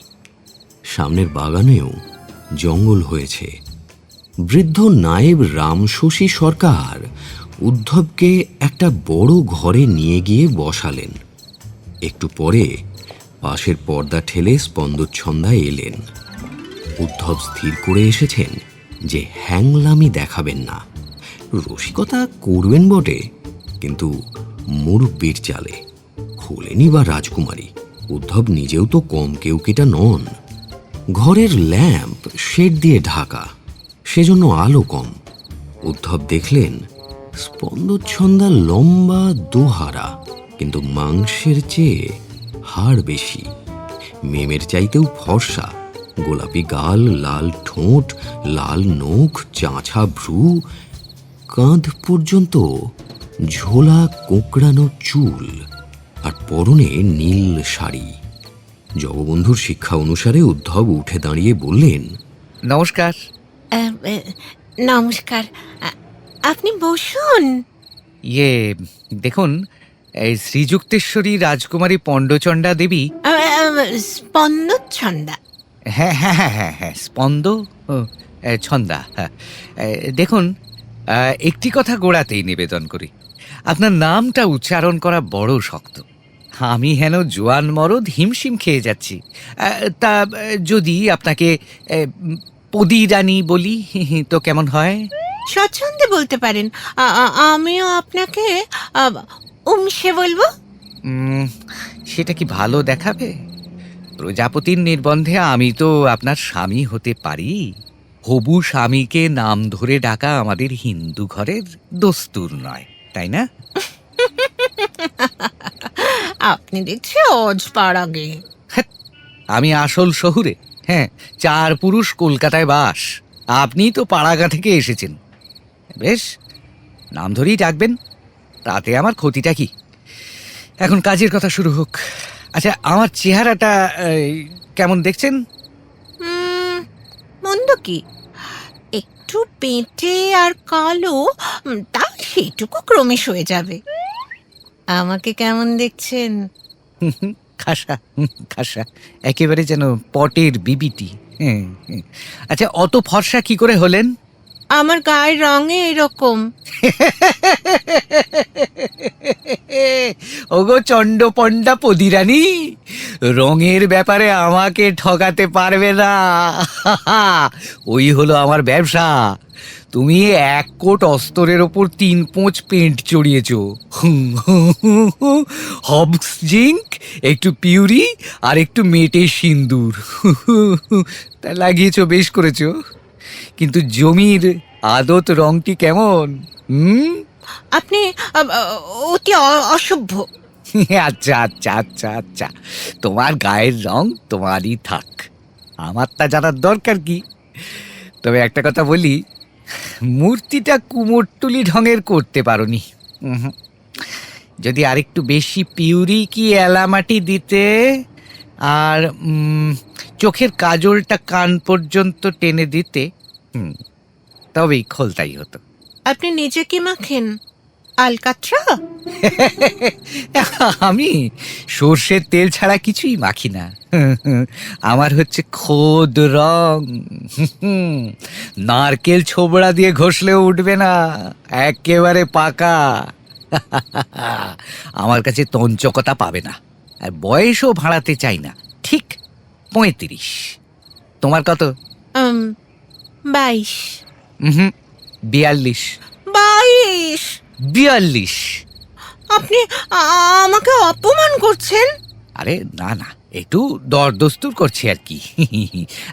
সামনের বাগানেও জঙ্গল হয়েছে। বৃদ্ধ নায়েব রামশশী সরকার উদ্ধবকে একটা বড় ঘরে নিয়ে গিয়ে বসালেন। একটু পরে পাশের পর্দা ঠেলে স্পন্দচ্ছন্দা এলেন। উদ্ধব স্থির করে এসেছেন যে হ্যাংলামি দেখাবেন না, রসিকতা করবেন বটে, কিন্তু মুরব্বির চালে। হলেনই বা রাজকুমারী, উদ্ধব নিজেও তো কম কেউকেটা নন। ঘরের ল্যাম্প শেড দিয়ে ঢাকা, সেজন্য আলো কম। উদ্ধব দেখলেন স্পন্দচ্ছন্দা লম্বা দোহারা, কিন্তু মাংসের চেয়ে হাড় বেশি। মেমের চাইতেও ফর্সা, গোলাপি গাল, লাল ঠোঁট, লাল নখ, চাঁচা ভ্রু, কাঁধ পর্যন্ত ঝোলা কোঁকড়ানো চুল, আর পরনে নীল শাড়ি। জগবন্ধুর শিক্ষা অনুসারে উদ্ধব উঠে দাঁড়িয়ে বললেন, নমস্কার। নমস্কার, আপনি বসুন। ইয়ে, দেখুন, এই শ্রীযুক্তেশ্বরী রাজকুমারী পণ্ডচণ্ডা দেবী। স্পন্দচ্ছন্দা। হ্যাঁ হ্যাঁ হ্যাঁ হ্যাঁ হ্যাঁ, স্পন্দ ও, ছন্দা। হ্যাঁ, দেখুন, একটি কথা গোড়াতেই নিবেদন করি, আপনার নামটা উচ্চারণ করা বড় শক্ত। আমি হেন জোয়ান মরদ হিমশিম খেয়ে যাচ্ছি। তা যদি আপনাকে পদি রানী বলি তো কেমন হয়? স্বচ্ছন্দে বলতে পারেন। আমিও আপনাকে উমসে বলবো। সেটা কি ভালো দেখাবে? প্রজাপতির নির্বন্ধে আমি তো আপনার স্বামী হতে পারি। হবু স্বামীকে নাম ধরে ডাকা আমাদের হিন্দু ঘরের দস্তুর নয়, তাই না? আপনি দেখছি অজপাড়াগে। আমি আসল শহুরে। হ্যাঁ, 4 পুরুষ কলকাতায় বাস। আপনি তো পাড়াগা থেকে এসেছেন। বেশ, নাম ধরেই ডাকবেন, তাতে আমার ক্ষতিটা কি? এখন কাজের কথা শুরু হোক। আচ্ছা, আমার চেহারাটা কেমন দেখছেন? মন্দ কি, একটু পেটে আর কালো, তা সেটুকু ক্রমশ হয়ে যাবে। আমাকে কেমন দেখছেন? খাসা খাসা, একেবারে যেন পটের বিবিটি। আচ্ছা, অত ফর্সা কি করে হলেন? আমার গায়ের রঙে এরকম। ওগো চণ্ডপণ্ডা পদিরানী, রঙের ব্যাপারে আমাকে ঠকাতে পারবে না। ওই হলো আমার ব্যবসা। তুমি 1 কোট অস্তরের ওপর 3 পোঁচ পেন্ট চড়িয়েছ, হবস জিঙ্ক, একটু পিউরি আর একটু মেটে সিন্দুর, তা লাগিয়েছ, বেশ করেছো। কিন্তু জমির আদত রংটি কেমন? আপনি অতি অসভ্য। আচ্ছা আচ্ছা আচ্ছা আচ্ছা, তোমার গায়ের রং তোমারই থাক, আমার তা জানার দরকার কি। তবে একটা কথা বলি, মূর্তিটা কুমোরটুলি ঢঙের করতে পারোনি। যদি আরেকটু বেশি পিউরি কি এলামাটি দিতে, আর চোখের কাজলটা কান পর্যন্ত টেনে দিতে, তবেই খোলতাই হতো। আপনি নিজে কি মাখেন? আলকাত্রা? আমি সর্ষের তেল ছাড়া কিছুই মাখি না। আমার হচ্ছে খোদ রং। নারকেল ছোবড়া দিয়ে ঘষলেও উঠবে না, একেবারে পাকা। আমার কাছে তঞ্চকতা পাবে না, আর বয়সও ভাড়াতে চাই না। ঠিক 35। তোমার কত? 22। 42। 22? 42? আপনি আমাকে অপমান করছেন। আরে না না, একটু দরদস্তুর করছি আর কি।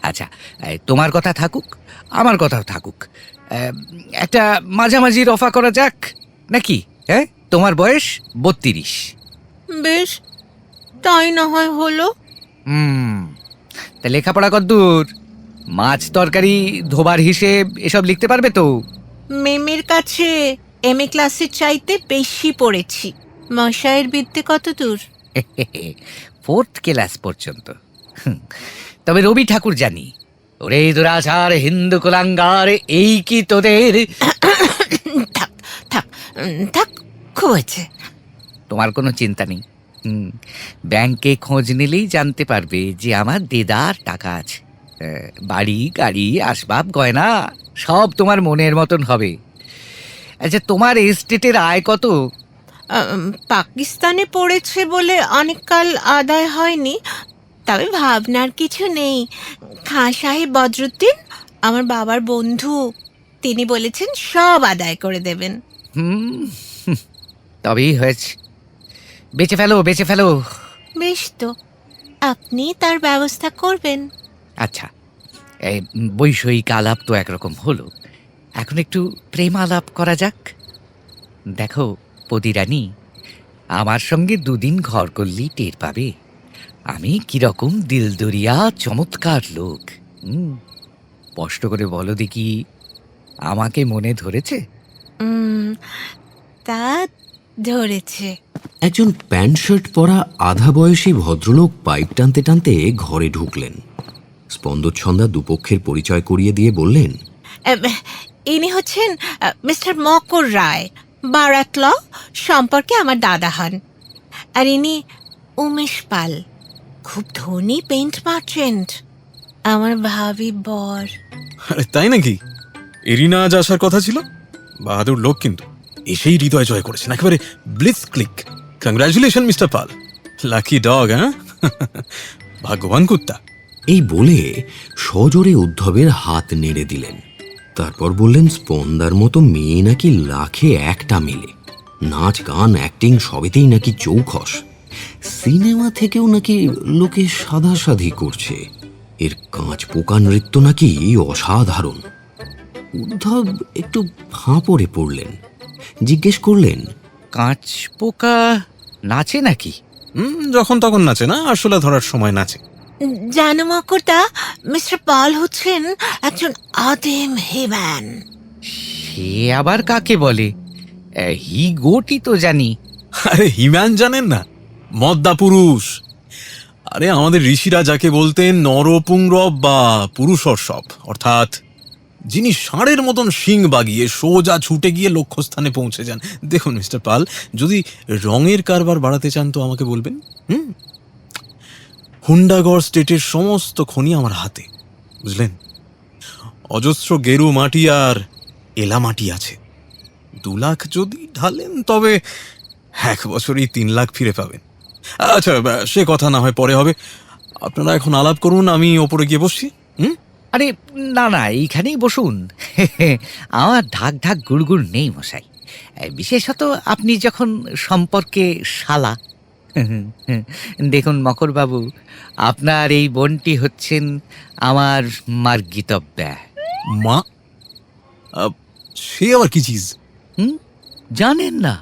আচ্ছা, তোমার কথা থাকুক, আমার কথাও থাকুক, একটা মাঝামাঝি রফা করা যাক নাকি? হ্যাঁ, তোমার বয়স 32। বেশ, তাই না হয় হলো। তা লেখাপড়া কদ্দূর? মাছ তরকারি, ধোবার হিসেব এসব লিখতে পারবে তো? মেমের কাছে MA ক্লাসের চাইতে বেশি পড়েছি। মশাইয়ের বিদ্যে কত দূর? 4th ক্লাস পর্যন্ত। তবে রবি ঠাকুর জানি। ওরে দুরাচার হিন্দু কুলাঙ্গার, এই কি তোদের? থাক থাক থাক, খুব হয়েছে। তোমার কোনো চিন্তা নেই। ব্যাংকে খোঁজ নিলেই জানতে পারবে যে আমার দেদার টাকা আছে। বাড়ি, গাড়ি, আসবাব, গয়না সব তোমার মনের মতন হবে। আচ্ছা, তোমার এস্টেটের আয় কত? পাকিস্তানে পড়েছে বলে অনেককাল আদায় হয়নি, তবে ভাবনার কিছু নেই। খাঁ সাহেব বদরুদ্দিন আমার বাবার বন্ধু, তিনি বলেছেন সব আদায় করে দেবেন। তবেই হয়েছে। বেঁচে ফেলো, বেঁচে ফেলো। বেশ তো, আপনি তার ব্যবস্থা করবেন। আচ্ছা, এই বৈষয়িক আলাপ তো একরকম হলো, এখন একটু প্রেম আলাপ করা যাক। দেখো পদিরানী, আমার সঙ্গে 2 দিন ঘর করলেই টের পাবে আমি কিরকম দিলদরিয়া চমৎকার লোক। স্পষ্ট করে বলো দেখি, আমাকে মনে ধরেছে? তা ধরেছে। একজন প্যান্ট শার্ট পরা আধা বয়সী ভদ্রলোক পাইপ টানতে টানতে ঘরে ঢুকলেন। স্পন্দচ্ছন্দা দুপক্ষের পরিচয় করিয়ে দিয়ে বললেন, ইনি হচ্ছেন মিস্টার মকর রায়, বারাত ল সম্পর্কে আমার দাদা হন। আর ইনি উমেশ পাল, খুব ধনী পেইন্ট মার্চেন্ট, আমার ভাবি বর। আরে তাই নাকি? এরিনা আজ আসার কথা ছিল। বাহাদুর লোক, কিন্তু এসেই হৃদয় জয় করেছেন একেবারে ব্লিস ক্লিক। কংগ্রাচুলেশন মিস্টার পাল, লাকি ডগ। হ্যাঁ, ভাগ্যবান কুত্তা। এই বলে সজোরে উদ্ধবের হাত নেড়ে দিলেন। তারপর বললেন, স্পন্দার মতো মেয়ে নাকি লাখে একটা মেলে, নাচ গান অ্যাক্টিং সবেতেই নাকি চৌখস, সিনেমা থেকেও নাকি লোকে সাধাসাধি করছে, এর কাঁচ পোকা নৃত্য নাকি অসাধারণ। উদ্ধব একটু ফাঁপড়ে পড়লেন, জিজ্ঞেস করলেন, কাঁচ পোকা নাচে নাকি? যখন তখন নাচে না, আসলে ধরার সময় নাচে। জানো মকরদা, মিস্টার পাল হচ্ছেন একজন আদেম হেম্যান। সে আবার কাকে বলে? হি গোটি তো জানি। আরে হিম্যান জানেন না? মদ্দা পুরুষ। আরে আমাদের ঋষিরা যাকে বলতেন নরপুংরব বা পুরুষর্ষব, অর্থাৎ যিনি ষাঁড়ের মতন শিং বাগিয়ে সোজা ছুটে গিয়ে লক্ষ্যস্থানে পৌঁছে যান। দেখুন মিস্টার পাল, যদি রঙের কারবার বাড়াতে চান তো আমাকে বলবেন। হুন্ডাগড় স্টেটের সমস্ত খনি আমার হাতে, বুঝলেন? অজস্র গেরু মাটি আর এলামাটি আছে। 2 লাখ যদি ঢালেন তবে 1 বছরেই 3 লাখ ফিরে পাবেন। আচ্ছা, সে কথা না হয় পরে হবে। আপনারা এখন আলাপ করুন, আমি ওপরে গিয়ে বসছি। আরে না না, এইখানেই বসুন। আমার ঢাক ঢাক গুড়গুড় নেই মশাই, বিশেষত আপনি যখন সম্পর্কে শালা। দেখুন মকরবাবু, আপনার এই বোনটি হচ্ছেন আমার মার্গিতব্যা। মা? সে আবার কি চিজ? জানেন না?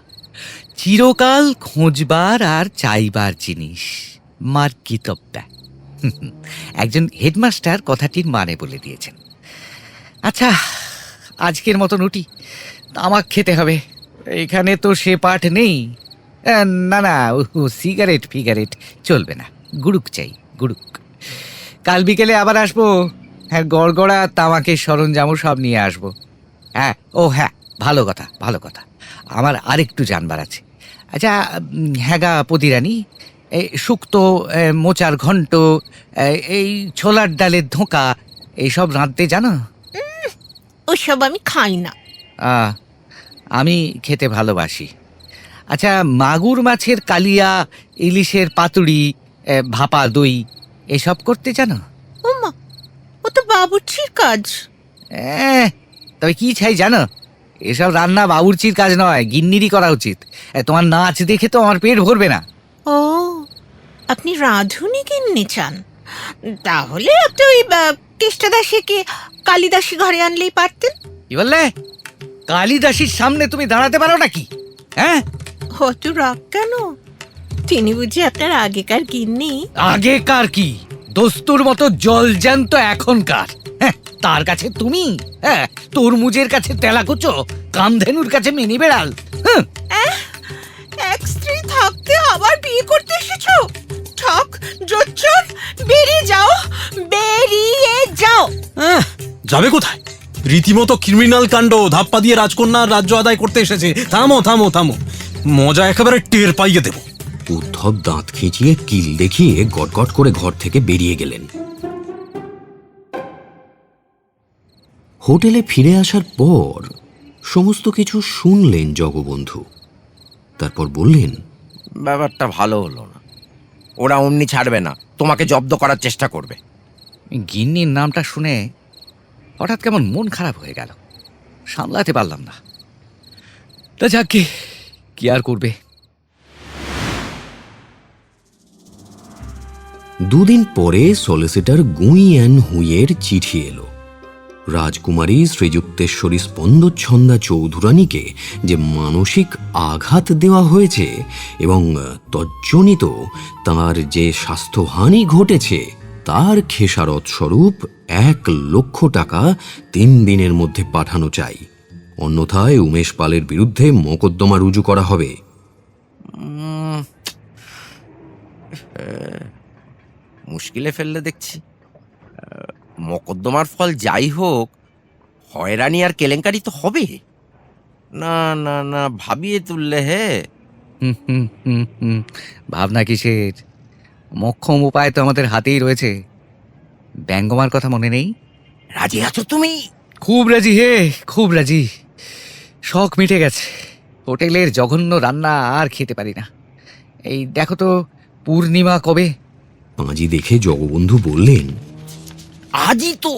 চিরকাল খোঁজবার আর চাইবার জিনিস মার্গিতব্যা। একজন হেডমাস্টার কথাটির মানে বলে দিয়েছেন। আচ্ছা, আজকের মতন উঠি, তামাক খেতে হবে। এখানে তো সে পাঠ নেই। না না, সিগারেট ফিগারেট চলবে না, গুড়ুক চাই, গুড়ুক। কাল বিকেলে আবার আসবো। হ্যাঁ, গড়গড়া তামাকের সরঞ্জামও সব নিয়ে আসবো। হ্যাঁ, ও হ্যাঁ, ভালো কথা, ভালো কথা, আমার আরেকটু জানবার আছে। আচ্ছা, হ্যাঁ গা পদিরানি, এই শুক্তো, মোচার ঘন্ট, এই ছোলার ডালের ধোঁকা, এইসব রাঁধতে জানো? ওসব আমি খাই না। আমি খেতে ভালোবাসি। আচ্ছা, মাগুর মাছের কালিয়া, ইলিশের পাতুড়ি, ভাপা দই, এসব করতে জানো? ওমা, ও তো বাবুর্চির কাজ। তবে কি চাই জানো? এসব রান্না বাবুর্চির কাজ নয়, গিন্নিরই করা উচিত। তোমার নাচ দেখে তো আমার পেট ভরবে না। ও, আপনি রাঁধুনি গিন্নি চান? তাহলে আপনি ওই কেষ্টদাসীকে কালিদাসী ঘরে আনলেই পারতেন। কি বললে? কালিদাসীর সামনে তুমি দাঁড়াতে পারো নাকি? হ্যাঁ, অত রাগ কেন? তিনি বুঝি আপনার আগেকার গিন্নি? আগেকার কি, দস্তুর মতো জলজ্যান্ত এখনকার। হ্যাঁ, তার কাছে তুমি, হ্যাঁ, তরমুজের কাছে তেলাকুচো, কামধেনুর কাছে মিনি বেড়াল। এক স্ত্রী থাকতে আবার বিয়ে করতে এসেছো? ঠক জোচ্চর, বেরিয়ে যাও, বেরিয়ে যাও। যাবে কোথায়? রীতিমতো ক্রিমিনাল কাণ্ড, ধাপ্পা দিয়ে রাজকন্যার রাজ্য আদায় করতে এসেছে। থামো থামো থামো, মজা একেবারে টের পাইয়ে দেব। উদ্ধব দাঁত খিঁচিয়ে কিল দেখিয়ে গটগট করে ঘর থেকে বেরিয়ে গেলেন। হোটেলে ফিরে আসার পর সমস্ত কিছু শুনলেন জগবন্ধু। তারপর বললেন, ব্যাপারটা ভালো হলো না। ওরা অমনি ছাড়বে না, তোমাকে জব্দ করার চেষ্টা করবে। গিন্নির নামটা শুনে হঠাৎ কেমন মন খারাপ হয়ে গেল, সামলাতে পারলাম না। তা যাকে কি আর করবে। দুদিন পরে সলিসিটার গুইয়ান হুইয়ের চিঠি এলো। রাজকুমারী শ্রীযুক্তেশ্বরী স্পন্দচ্ছন্দা চৌধুরানীকে যে মানসিক আঘাত দেওয়া হয়েছে এবং তজ্জনিত তাঁর যে স্বাস্থ্যহানি ঘটেছে, তার খেসারত স্বরূপ 1 লক্ষ টাকা 3 দিনের মধ্যে পাঠানো চাই, অন্যথায় উমেশ পালের বিরুদ্ধে মোকদ্দমা রুজু করা হবে। মুশকিলে ফেললে দেখছি। মোকদ্দমার ফল যাই হোক, হয়রানি আর কেলেঙ্কারি তো হবে। না না না, ভাবিয়ে তুললে হে। ভাবনা কিসের? মক্ষম উপায় তো আমাদের হাতেই রয়েছে। ব্যঙ্গমার কথা মনে নেই? রাজি আছো তুমি? খুব রাজি হে, খুব রাজি। শখ মিটে গেছে। হোটেলের জঘন্য রান্না আর খেতে পারি না। এই দেখো তো, পূর্ণিমা কবে? পাঁজি দেখে জগবন্ধু বললেন, আজই তো।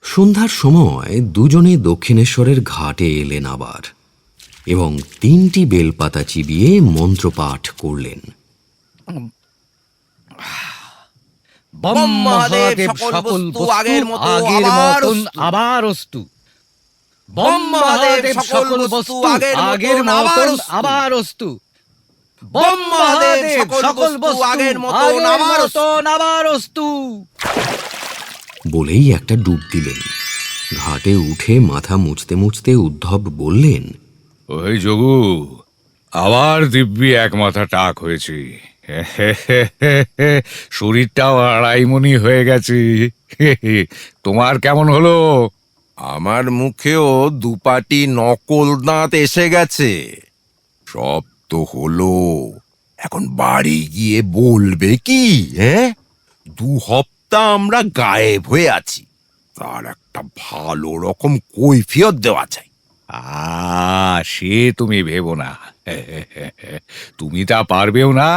সন্ধ্যার সময় দুজনে দক্ষিণেশ্বরের ঘাটে এলেন আবার, এবং 3টি বেলপাতা চিবিয়ে মন্ত্রপাঠ করলেন। বম মহাদেব সকল বস্তু আগের মতন আবার অস্তু। বম মহাদেব সকল বস্তু আগের মতন আবার অস্তু। বম মহাদেব সকল বস্তু আগের মতন আবার অস্তু। বলেই একটা ডুব দিলেন। ঘাটে উঠে মাথা মুছতে মুছতে উদ্ধব বললেন, ওই যোগু, আবার দিব্যি 1 মাথা টাক হয়েছি। শরীরটাও 2.5 মণি হয়ে গেছে। তোমার কেমন হলো? আমার মুখেও 2 পাটি নকল দাঁত এসে গেছে। সব তো হলো, এখন বাড়ি গিয়ে বলবে কি? 2 হপ্তা সপ্তাহ আমরা গায়েব হয়ে আছি, তার একটা ভালো রকম কৈফিয়ত দেওয়া চাই। সে তুমি ভেবো না, তুমি তা পারবেও না।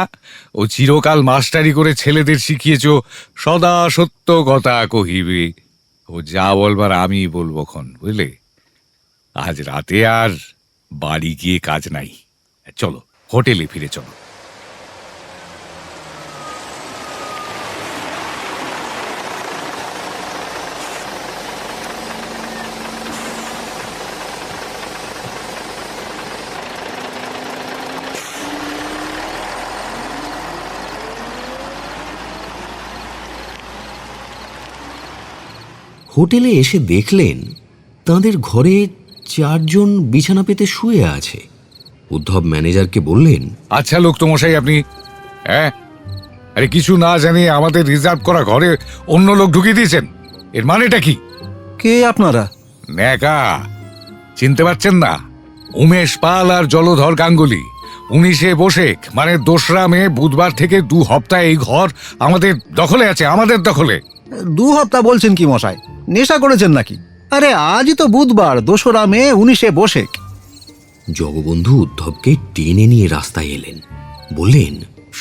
ও চিরকাল মাস্টারি করে ছেলেদের শিখিয়েছো সদা সত্য কথা কহিবে। ও যা বলবার আমি বলবো খন, বুঝলে? আজ রাতে আর বাড়ি গিয়ে কাজ নাই, চলো হোটেলে ফিরে চলো। হোটেলে এসে দেখলেন তাদের ঘরে 4 জন বিছানা পেতে শুয়ে আছে। উদ্ধব ম্যানেজারকে বললেন, আচ্ছা লোক তো মশাই আপনি, হ্যাঁ, আরে কিছু না জানি আমাদের রিজার্ভ করা ঘরে অন্য লোক ঢুকিয়ে দিয়েছেন, এর মানেটা কি? কে আপনারা? ন্যাকা চিনতে পারছেন না? উমেশ পাল আর জলধর গাঙ্গুলি, 19শে বৈশাখ মানে 2রা মে বুধবার থেকে 2 সপ্তাহ এই ঘর আমাদের দখলে আছে, আমাদের দখলে। 2 সপ্তাহ বলছেন কি মশাই? নেশা করেছেন নাকি? আরে আজই তো বুধবার, 2রা মে, 19শে বৈশাখ। জগবন্ধু উদ্ধবকে টেনে নিয়ে রাস্তায় এলেন, বললেন,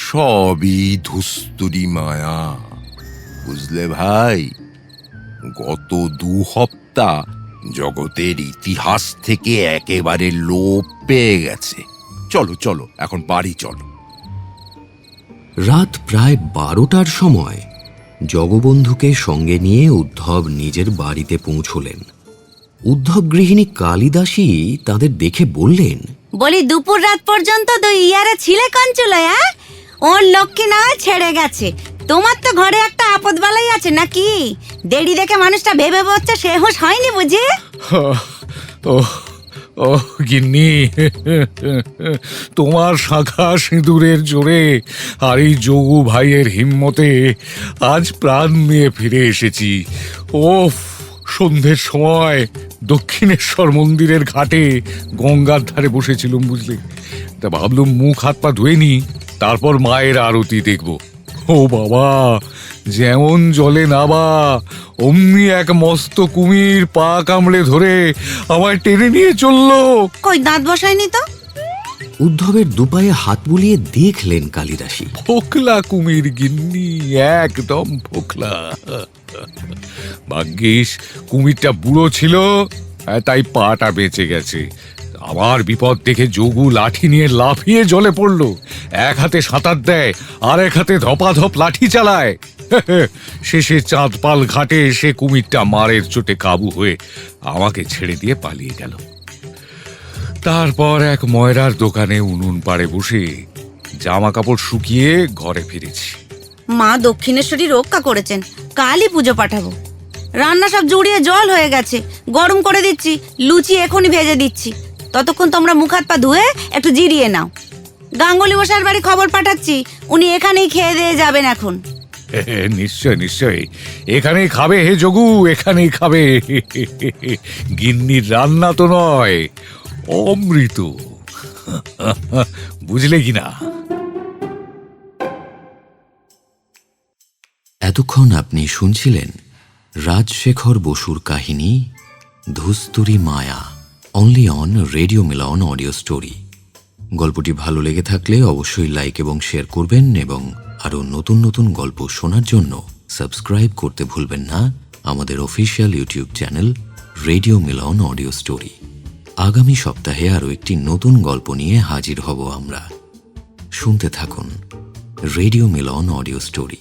সবই ধুস্তুরি মায়া, বুঝলে ভাই? গত 2 সপ্তাহ জগতের ইতিহাস থেকে একেবারে লোপ পেয়ে গেছে। চলো চলো, এখন বাড়ি চলো। রাত প্রায় 12টার সময় জগবন্ধুকে সঙ্গে নিয়ে উদ্ধব নিজের বাড়িতে পৌঁছলেন। উদ্ধব গৃহিণী কালিদাসী তাদের দেখে বললেন, বলি দুপুর রাত পর্যন্ত ইয়ারে ছিলে কঞ্চুলয়, হ্যাঁ? ওর লক্ষ্মী না ছেড়ে গেছে, তোমার তো ঘরে একটা আপদ বালাই আছে নাকি? দেরি দেখে মানুষটা ভেবে বসছে সে হুঁশ হয়নি বুঝি? ও ও গিন্নি, তোমার শাখা সিঁদুরের জোরে আর এই যোগু ভাইয়ের হিম্মতে আজ প্রাণ নিয়ে ফিরে এসেছি। ওফ, সন্ধ্যের সময় দক্ষিণেশ্বর মন্দিরের ঘাটে গঙ্গার ধারে বসেছিলুম, বুঝলে? তা ভাবলুম মুখ হাত পা ধুয়ে নি, তারপর মায়ের আরতি দেখব। ও বাবা, যেমন জলে নাবা অমনি এক মস্ত কুমির পা কামড়ে ধরে আমায় টেনে নিয়ে চললো। কই দাঁত বসায়নি তো? উদ্ধবের দুপায়ে হাত বুলিয়ে দেখলেন কালিদাসী। ফোকলা কুমির গিন্নি, একদম ফোকলা। ভাগ্যিস কুমিরটা বুড়ো ছিল, তাই পাটা বেঁচে গেছে। আমার বিপদ দেখে যোগু লাঠি নিয়ে লাফিয়ে জলে পড়লো, এক হাতে সাঁতার দেয় আর এক হাতে ধপাধপ লাঠি চালায়। শেষে চাঁদপাল ঘাটে এসে কুমিরটা মারের চোটে কাবু হয়ে আমাকে ছেড়ে দিয়ে পালিয়ে গেল। তারপর এক ময়রার দোকানে উনুন পাড়ে বসে জামা কাপড় শুকিয়ে ঘরে ফিরেছি। মা দক্ষিণেশ্বরী রক্ষা করেছেন, কালই পুজো পাঠাবো। রান্না সব জুড়িয়ে জল হয়ে গেছে, গরম করে দিচ্ছি, লুচি এখনই ভেজে দিচ্ছি। ততক্ষণ তোমরা মুখ হাত পা ধুয়ে একটু জিরিয়ে নাও। গাঙ্গুলি মশাইয়ের বাড়ি খবর পাঠাচ্ছি, উনি এখানেই খেয়ে দিয়ে যাবেন এখন। নিশ্চয় নিশ্চয়, এখানেই খাবে হে যোগু, এখানেই খাবে। গিন্নির রান্না তো নয়, অমৃত, বুঝলে কিনা? এতক্ষণ আপনি শুনছিলেন রাজশেখর বসুর কাহিনী Dhusturi Maya, only on radio Milan audio story. গল্পটি ভালো লেগে থাকলে অবশ্যই লাইক এবং শেয়ার করবেন, এবং আরও নতুন নতুন গল্প শোনার জন্য সাবস্ক্রাইব করতে ভুলবেন না আমাদের official YouTube channel radio Milan audio story. আগামী সপ্তাহে আরও একটি নতুন গল্প নিয়ে হাজির হব আমরা। শুনতে থাকুন রেডিও মিলন অডিও স্টোরি।